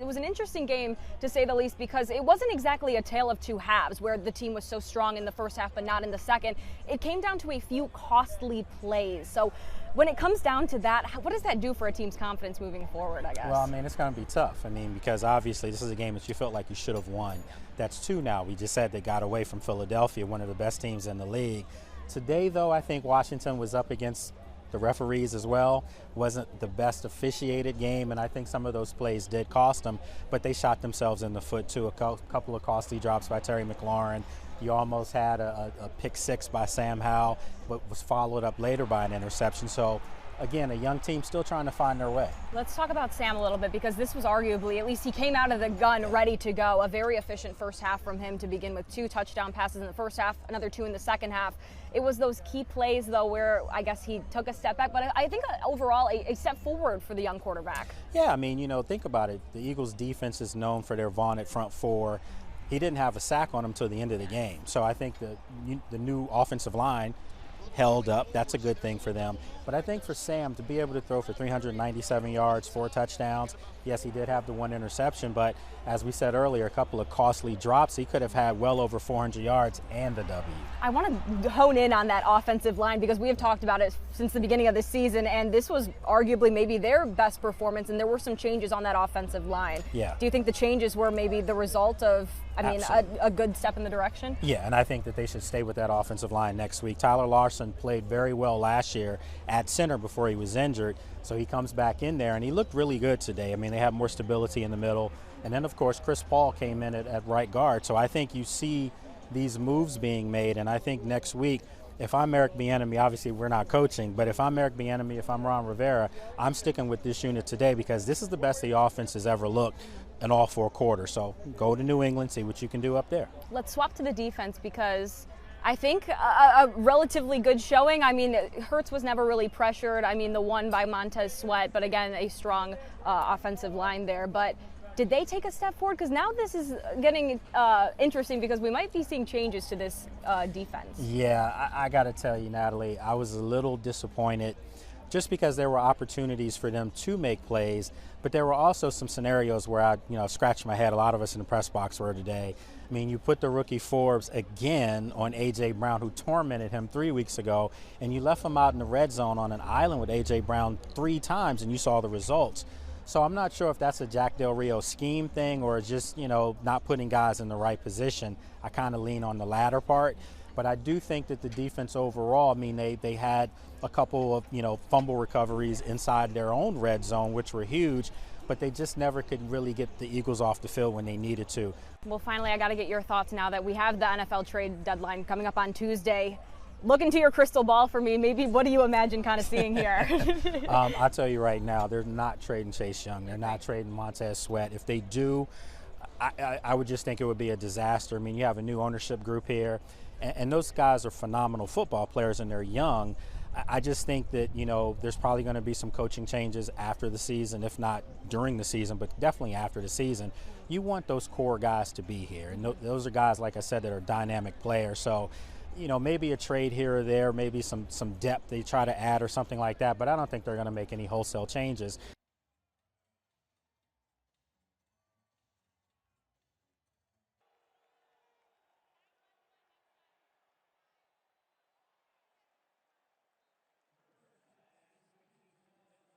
It was an interesting game, to say the least, because it wasn't exactly a tale of two halves where the team was so strong in the first half but not in the second. It came down to a few costly plays. So when it comes down to that, what does that do for a team's confidence moving forward, I guess? Well, I mean, it's going to be tough. I mean, because obviously this is a game that you felt like you should have won. That's two now. We just said they got away from Philadelphia, one of the best teams in the league. Today, though, I think Washington was up against the referees as well. Wasn't the best officiated game, and I think some of those plays did cost them, but they shot themselves in the foot too. A couple of costly drops by Terry McLaurin. You almost had a pick six by Sam Howell, but was followed up later by an interception. So again, a young team still trying to find their way. Let's talk about Sam a little bit, because this was arguably, at least he came out of the gun ready to go. A very efficient first half from him to begin with. 2 touchdown passes in the first half, another 2 in the second half. It was those key plays, though, where I guess he took a step back, but I think overall a step forward for the young quarterback. Yeah, I mean, you know, think about it. The Eagles' defense is known for their vaunted front four. He didn't have a sack on him until the end of the game. So I think the new offensive line held up. That's a good thing for them. But I think for Sam to be able to throw for 397 yards, 4 touchdowns, yes, he did have the 1 interception, but as we said earlier, a couple of costly drops. He could have had well over 400 yards and the W. I want to hone in on that offensive line, because we have talked about it since the beginning of the season, and this was arguably maybe their best performance, and there were some changes on that offensive line. Yeah. Do you think the changes were maybe the result of, a good step in the direction? Yeah, and I think that they should stay with that offensive line next week. Tyler Larson played very well last year at center before he was injured, so he comes back in there, and he looked really good today. I mean, they have more stability in the middle. And then, of course, Chris Paul came in at right guard. So I think you see these moves being made, and I think next week, if I'm Eric Bieniemy, obviously we're not coaching, but if I'm Eric Bieniemy, if I'm Ron Rivera, I'm sticking with this unit today, because this is the best the offense has ever looked in all 4 quarters. So go to New England, see what you can do up there. Let's swap to the defense, because I think a relatively good showing. I mean, Hurts was never really pressured. I mean, the one by Montez Sweat, but again, a strong offensive line there. But did they take a step forward? Because now this is getting interesting, because we might be seeing changes to this defense. Yeah, I got to tell you, Natalie, I was a little disappointed just because there were opportunities for them to make plays, but there were also some scenarios where I, scratched my head. A lot of us in the press box were today. I mean, you put the rookie Forbes again on A.J. Brown, who tormented him 3 weeks ago, and you left him out in the red zone on an island with A.J. Brown 3 times, and you saw the results. So I'm not sure if that's a Jack Del Rio scheme thing or just, not putting guys in the right position. I kind of lean on the latter part. But I do think that the defense overall, I mean, they had a couple of, fumble recoveries inside their own red zone, which were huge, but they just never could really get the Eagles off the field when they needed to. Well, finally, I got to get your thoughts now that we have the NFL trade deadline coming up on Tuesday. Look into your crystal ball for me. Maybe what do you imagine kind of seeing here? I'll tell you right now, they're not trading Chase Young. They're not trading Montez Sweat. If they do, I would just think it would be a disaster. I mean, you have a new ownership group here, and those guys are phenomenal football players, and they're young. I just think that, there's probably going to be some coaching changes after the season, if not during the season, but definitely after the season. You want those core guys to be here, and those are guys, like I said, that are dynamic players. So, maybe a trade here or there, maybe some depth they try to add or something like that, but I don't think they're going to make any wholesale changes.